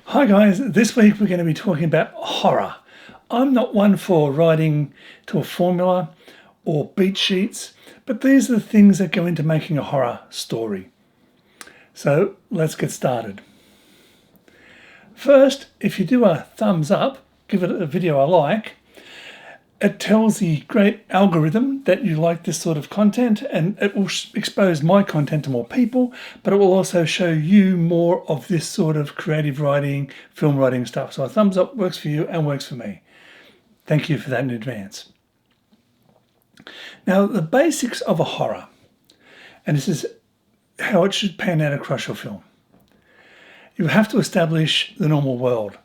Hi guys, this week we're going to be talking about horror. I'm not one for writing to a formula or beat sheets, but these are the things that go into making a horror story. So let's get started. First, if you do a thumbs up, give it a video a like, it tells the great algorithm that you like this sort of content, and it will expose my content to more people, but it will also show you more of this sort of creative writing, film writing stuff. So a thumbs up works for you and works for me. Thank you for that in advance. Now, the basics of a horror, and this is how it should pan out across your film. You have to establish the normal world.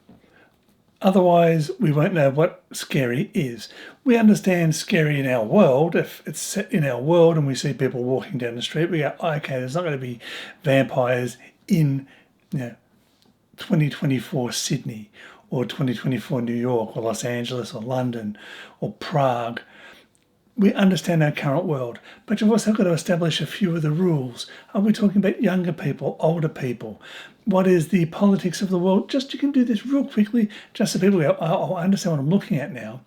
Otherwise, we won't know what scary is. We understand scary in our world. If it's set in our world and we see people walking down the street, we go, okay, there's not going to be vampires in 2024 Sydney or 2024 New York or Los Angeles or London or Prague. We understand our current world, but you've also got to establish a few of the rules. Are we talking about younger people, older people? What is the politics of the world? Just you can do this real quickly, just so people go, oh, I understand what I'm looking at now.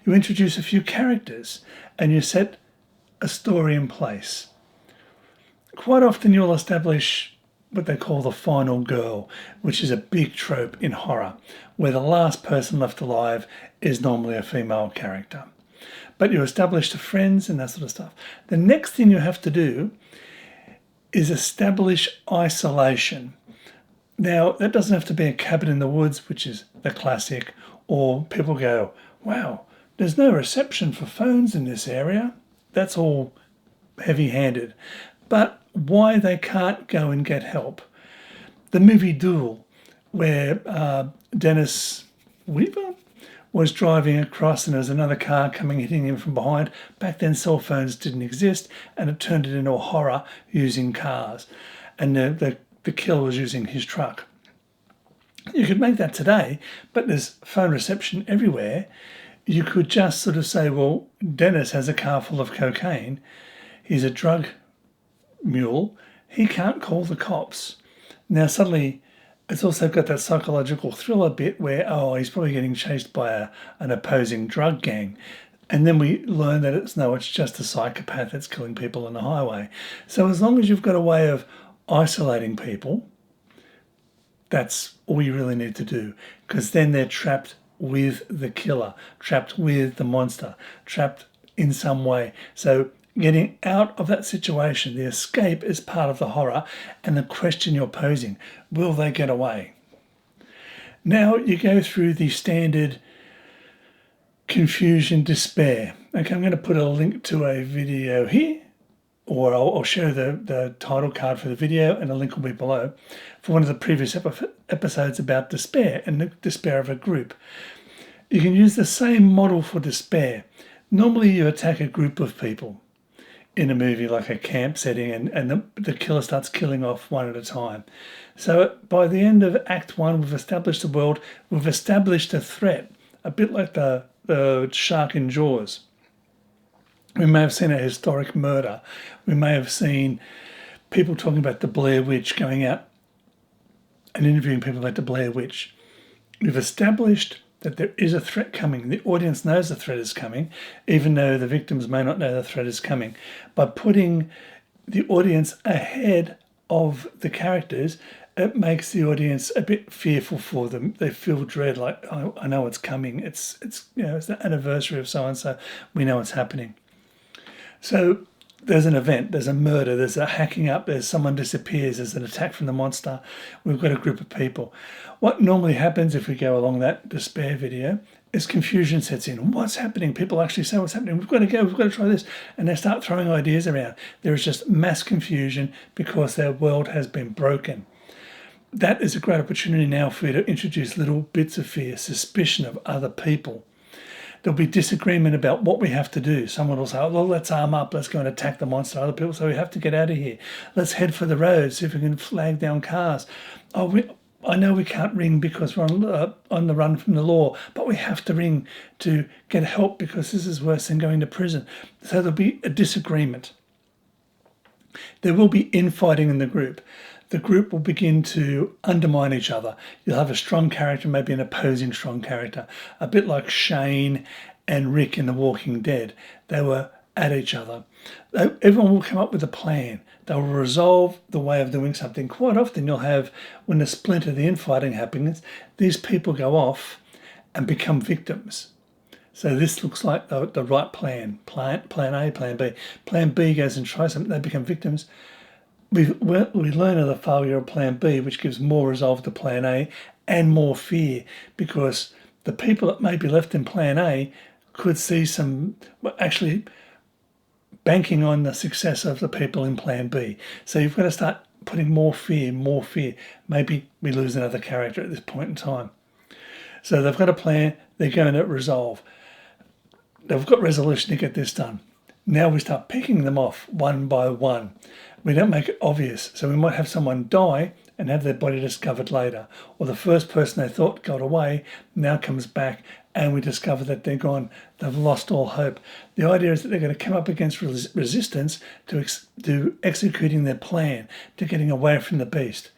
You introduce a few characters and you set a story in place. Quite often you'll establish what they call the final girl, which is a big trope in horror, where the last person left alive is normally a female character. But you establish the friends and that sort of stuff. The next thing you have to do is establish isolation. Now, that doesn't have to be a cabin in the woods, which is the classic, or people go, wow, there's no reception for phones in this area. That's all heavy-handed. But why they can't go and get help. The movie Duel, where Dennis Weaver was driving across and there was another car coming, hitting him from behind. Back then, cell phones didn't exist, and it turned it into a horror using cars. And the killer was using his truck. You could make that today, but there's phone reception everywhere. You could just sort of say, well, Dennis has a car full of cocaine. He's a drug mule. He can't call the cops. Now, suddenly, it's also got that psychological thriller bit where, oh, he's probably getting chased by an opposing drug gang. And then we learn that it's just a psychopath that's killing people on the highway. So as long as you've got a way of isolating people, that's all you really need to do. Because then they're trapped with the killer, trapped with the monster, trapped in some way. So getting out of that situation, the escape is part of the horror and the question you're posing, will they get away? Now you go through the standard confusion, despair. Okay, I'm going to put a link to a video here, or I'll show the title card for the video and a link will be below for one of the previous episodes about despair and the despair of a group. You can use the same model for despair. Normally you attack a group of people in a movie like a camp setting, and the killer starts killing off one at a time. So by the end of Act 1, we've established the world, we've established a threat, a bit like the shark in Jaws. We may have seen a historic murder. We may have seen people talking about the Blair Witch, going out and interviewing people about the Blair Witch. We've established that there is a threat coming. The audience knows the threat is coming, even though the victims may not know the threat is coming. By putting the audience ahead of the characters, it makes the audience a bit fearful for them. They feel dread, like, oh, I know it's coming. It's the anniversary of so-and-so. We know it's happening. So there's an event, there's a murder, there's a hacking up, there's someone disappears, there's an attack from the monster. We've got a group of people. What normally happens if we go along that despair video is confusion sets in. What's happening? People actually say what's happening. We've got to go, we've got to try this. And they start throwing ideas around. There is just mass confusion because their world has been broken. That is a great opportunity now for you to introduce little bits of fear, suspicion of other people. There'll be disagreement about what we have to do. Someone will say, oh, well, let's arm up. Let's go and attack the monster. Other people say, we have to get out of here. Let's head for the road, see if we can flag down cars. I know we can't ring because we're on the run from the law, but we have to ring to get help because this is worse than going to prison. So there'll be a disagreement. There will be infighting in the group. the group will begin to undermine each other. You'll have a strong character, maybe an opposing strong character, a bit like Shane and Rick in The Walking Dead. They were at each other. Everyone will come up with a plan. They will resolve the way of doing something. Quite often you'll have, when the splinter, the infighting happens, these people go off and become victims. So this looks like the right plan. Plan A, plan B. Plan B goes and tries something, they become victims. We learn of the failure of plan B, which gives more resolve to plan A and more fear, because the people that may be left in plan A could see actually banking on the success of the people in plan B. So you've got to start putting more fear. Maybe we lose another character at this point in time. So they've got a plan, they're going to resolve. They've got resolution to get this done. Now we start picking them off one by one. We don't make it obvious. So we might have someone die and have their body discovered later. Or the first person they thought got away now comes back and we discover that they're gone. They've lost all hope. The idea is that they're going to come up against resistance to executing their plan, to getting away from the beast.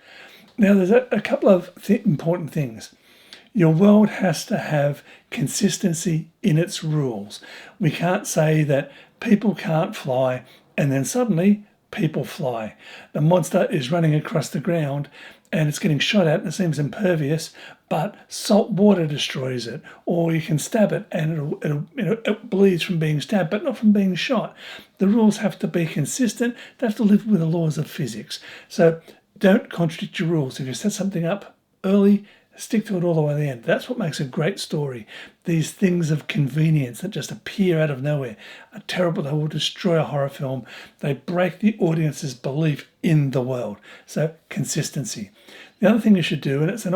Now there's a couple of important things. Your world has to have consistency in its rules. We can't say that people can't fly and then suddenly people fly. The monster is running across the ground and it's getting shot at and it seems impervious, but salt water destroys it. Or you can stab it and it bleeds from being stabbed, but not from being shot. The rules have to be consistent. They have to live with the laws of physics. So don't contradict your rules. If you set something up early, stick to it all the way to the end. That's what makes a great story. These things of convenience that just appear out of nowhere are terrible. They will destroy a horror film. They break the audience's belief in the world. So consistency. The other thing you should do, and it's an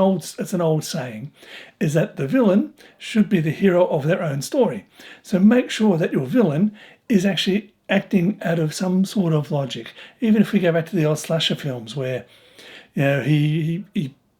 old saying, is that the villain should be the hero of their own story. So make sure that your villain is actually acting out of some sort of logic. Even if we go back to the old slasher films where, he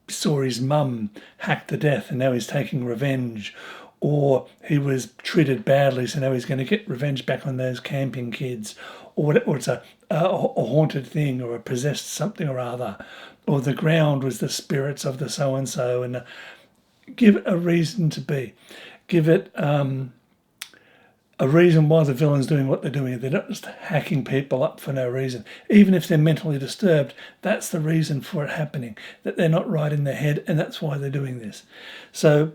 saw his mum hacked to death and now he's taking revenge, or he was treated badly so now he's going to get revenge back on those camping kids, or it's a haunted thing or a possessed something or other, or the ground was the spirits of the so-and-so, and give it a reason to be. Give it a reason why the villain's doing what they're doing. They're not just hacking people up for no reason. Even if they're mentally disturbed, that's the reason for it happening, that they're not right in their head, and that's why they're doing this. So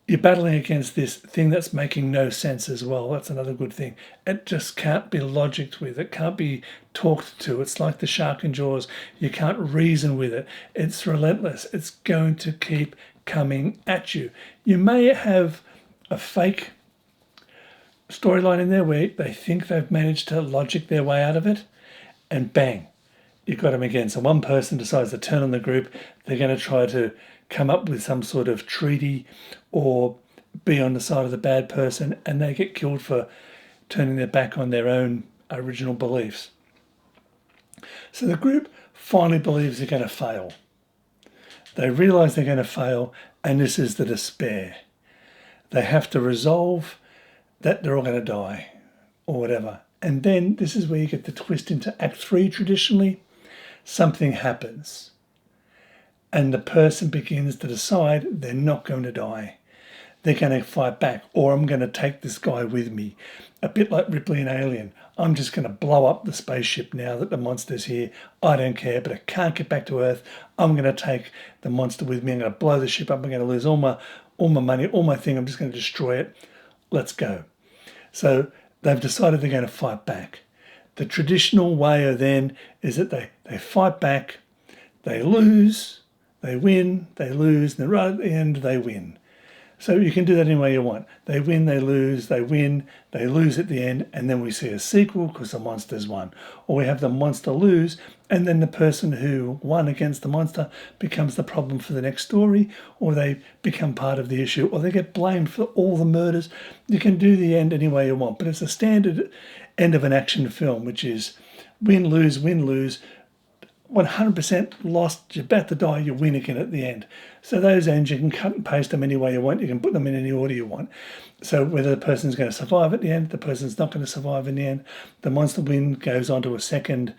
you're battling against this thing that's making no sense as well. That's another good thing. It just can't be logicked with. It can't be talked to. It's like the shark in Jaws. You can't reason with it. It's relentless. It's going to keep coming at you. You may have a fake storyline in there where they think they've managed to logic their way out of it, and bang, you've got them again. So one person decides to turn on the group. They're going to try to come up with some sort of treaty or be on the side of the bad person, and they get killed for turning their back on their own original beliefs. So the group finally believes they're going to fail. They realize they're going to fail, and this is the despair. They have to resolve that they're all going to die or whatever. And then this is where you get the twist into Act 3 traditionally. Something happens and the person begins to decide they're not going to die. They're going to fight back, or I'm going to take this guy with me. A bit like Ripley in Alien. I'm just going to blow up the spaceship now that the monster's here. I don't care, but I can't get back to Earth. I'm going to take the monster with me. I'm going to blow the ship up. I'm going to lose all my money, all my thing. I'm just going to destroy it. Let's go. So they've decided they're going to fight back. The traditional way then is that they fight back, they lose, they win, they lose, and then right at the end they win. So you can do that any way you want. They win, they lose, they win, they lose at the end, and then we see a sequel because the monster's won. Or we have the monster lose, and then the person who won against the monster becomes the problem for the next story, or they become part of the issue, or they get blamed for all the murders. You can do the end any way you want, but it's a standard end of an action film, which is win, lose, 100% lost, you're about to die, you win again at the end. So those ends, you can cut and paste them any way you want. You can put them in any order you want. So whether the person's going to survive at the end, the person's not going to survive in the end, the monster win goes on to a second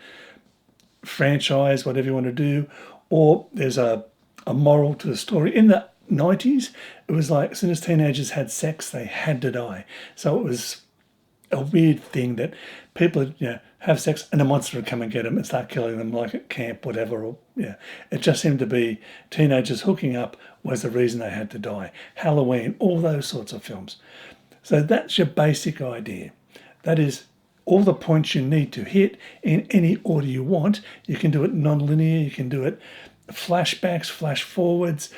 franchise, whatever you want to do, or there's a moral to the story. In the 90s, it was like as soon as teenagers had sex, they had to die. So it was a weird thing that people would, have sex and a monster would come and get them and start killing them, like at camp, whatever. Or it just seemed to be teenagers hooking up was the reason they had to die. Halloween, all those sorts of films. So that's your basic idea. That is all the points you need to hit in any order you want. You can do it non-linear, you can do it flashbacks, flash forwards.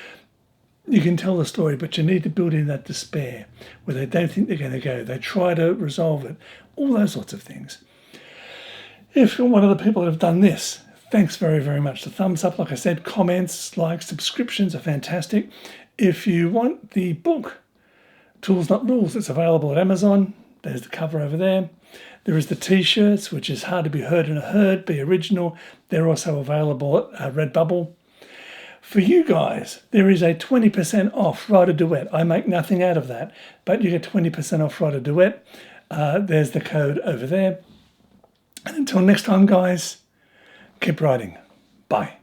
You can tell the story, but you need to build in that despair where they don't think they're going to go. They try to resolve it. All those sorts of things. If you're one of the people that have done this, thanks very, very much. The thumbs up, like I said, comments, likes, subscriptions are fantastic. If you want the book, Tools Not Rules, it's available at Amazon. There's the cover over there. There is the t-shirts, which is Hard to Be Heard in a Herd, be original. They're also available at Redbubble. For you guys, there is a 20% off Write a Duet. I make nothing out of that, but you get 20% off Write a Duet. There's the code over there. And until next time, guys, keep writing. Bye.